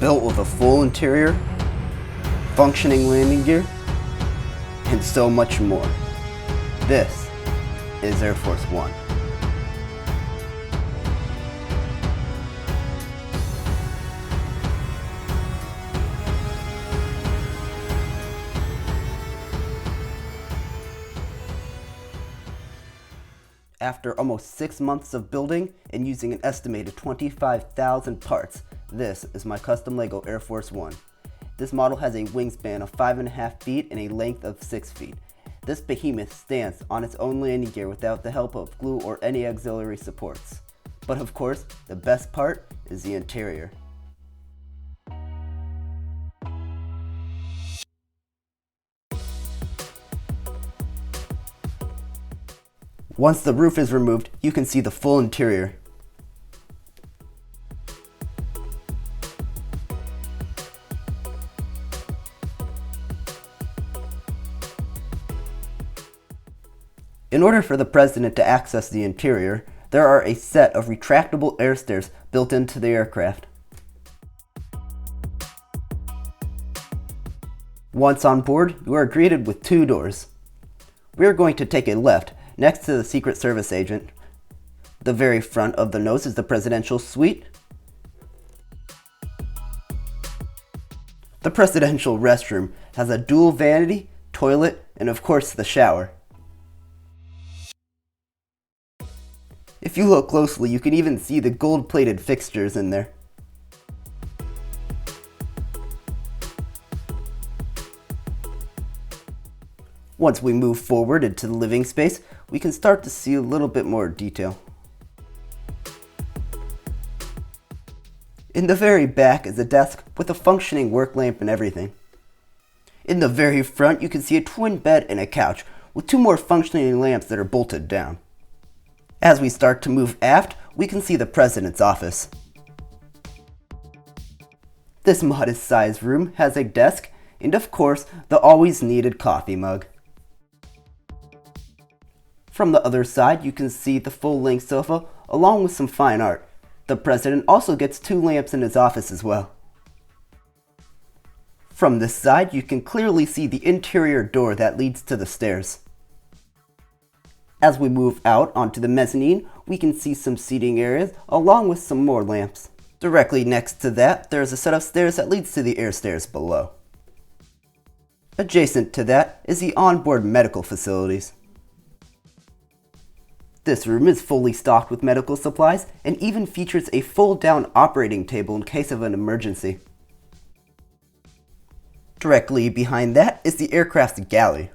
built with a full interior, functioning landing gear, and so much more. This is Air Force One. After almost 6 months of building and using an estimated 25,000 parts, this is my custom Lego Air Force One. This model has a wingspan of 5.5 feet and a length of 6 feet. This behemoth stands on its own landing gear without the help of glue or any auxiliary supports. But of course, the best part is the interior. Once the roof is removed, you can see the full interior. In order for the president to access the interior, there are a set of retractable airstairs built into the aircraft. Once on board, you are greeted with 2 doors. We are going to take a left next to the Secret Service agent. The very front of the nose is the presidential suite. The presidential restroom has a dual vanity, toilet, and of course the shower. If you look closely, you can even see the gold-plated fixtures in there. Once we move forward into the living space, we can start to see a little bit more detail. In the very back is a desk with a functioning work lamp and everything. In the very front, you can see a twin bed and a couch with 2 more functioning lamps that are bolted down. As we start to move aft, we can see the president's office. This modest-sized room has a desk and, of course, the always needed coffee mug. From the other side, you can see the full-length sofa along with some fine art. The president also gets 2 lamps in his office as well. From this side, you can clearly see the interior door that leads to the stairs. As we move out onto the mezzanine, we can see some seating areas along with some more lamps. Directly next to that, there is a set of stairs that leads to the airstairs below. Adjacent to that is the onboard medical facilities. This room is fully stocked with medical supplies and even features a fold-down operating table in case of an emergency. Directly behind that is the aircraft's galley.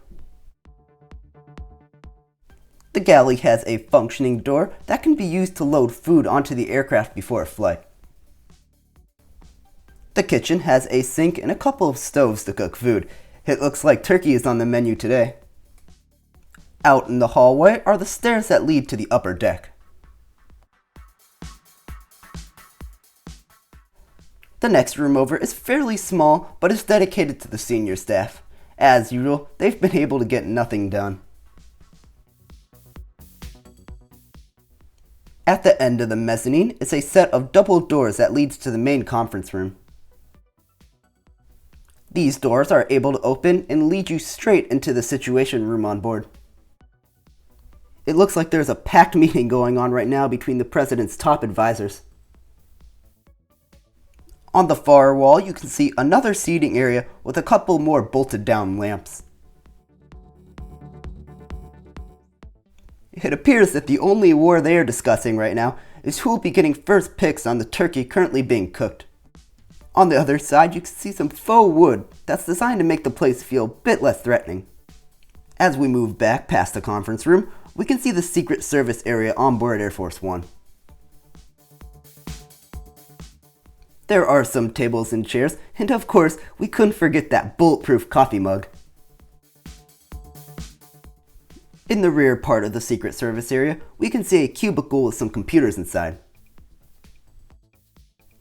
The galley has a functioning door that can be used to load food onto the aircraft before a flight. The kitchen has a sink and a couple of stoves to cook food. It looks like turkey is on the menu today. Out in the hallway are the stairs that lead to the upper deck. The next room over is fairly small, but is dedicated to the senior staff. As usual, they've been able to get nothing done. At the end of the mezzanine is a set of double doors that leads to the main conference room. These doors are able to open and lead you straight into the situation room on board. It looks like there's a packed meeting going on right now between the president's top advisors. On the far wall, you can see another seating area with a couple more bolted down lamps. It appears that the only war they are discussing right now is who will be getting first picks on the turkey currently being cooked. On the other side, you can see some faux wood that's designed to make the place feel a bit less threatening. As we move back past the conference room, we can see the Secret Service area on board Air Force One. There are some tables and chairs, and of course, we couldn't forget that bulletproof coffee mug. In the rear part of the Secret Service area, we can see a cubicle with some computers inside.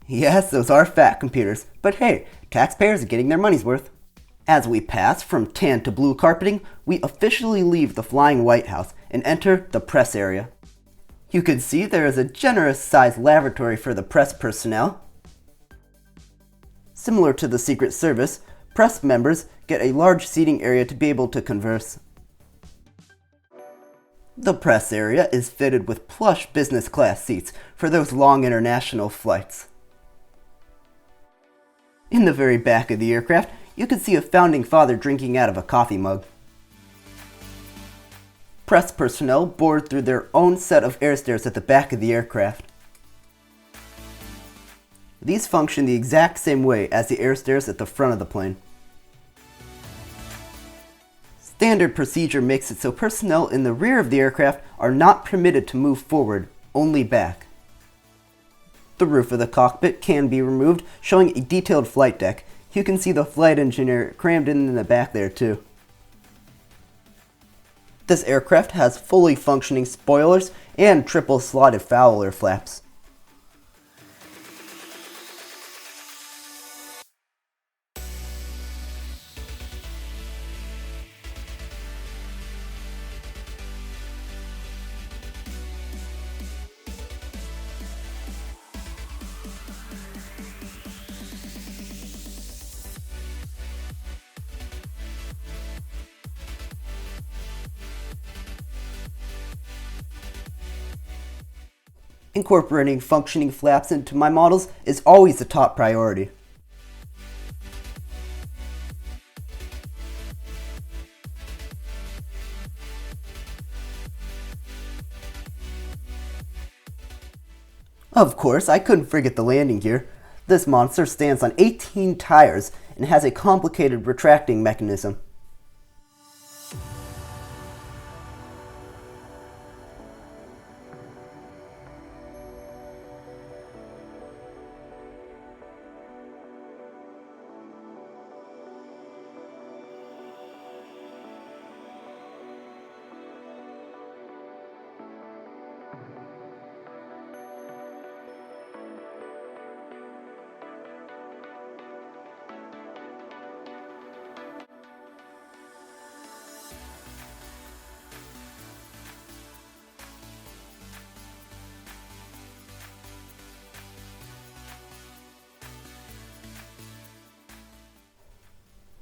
Yes, those are fat computers, but hey, taxpayers are getting their money's worth. As we pass from tan to blue carpeting, we officially leave the flying White House and enter the press area. You can see there is a generous sized lavatory for the press personnel. Similar to the Secret Service, press members get a large seating area to be able to converse. The press area is fitted with plush business class seats for those long international flights. In the very back of the aircraft, you can see a founding father drinking out of a coffee mug. Press personnel board through their own set of airstairs at the back of the aircraft. These function the exact same way as the airstairs at the front of the plane. Standard procedure makes it so personnel in the rear of the aircraft are not permitted to move forward, only back. The roof of the cockpit can be removed, showing a detailed flight deck. You can see the flight engineer crammed in the back there too. This aircraft has fully functioning spoilers and triple slotted Fowler flaps. Incorporating functioning flaps into my models is always the top priority. Of course, I couldn't forget the landing gear. This monster stands on 18 tires and has a complicated retracting mechanism.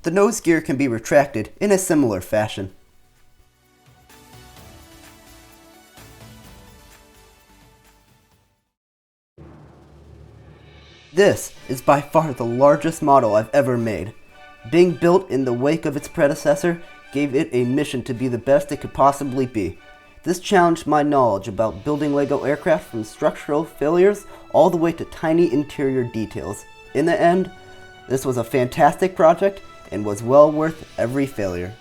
The nose gear can be retracted in a similar fashion. This is by far the largest model I've ever made. Being built in the wake of its predecessor gave it a mission to be the best it could possibly be. This challenged my knowledge about building Lego aircraft from structural failures all the way to tiny interior details. In the end, this was a fantastic project and was well worth every failure.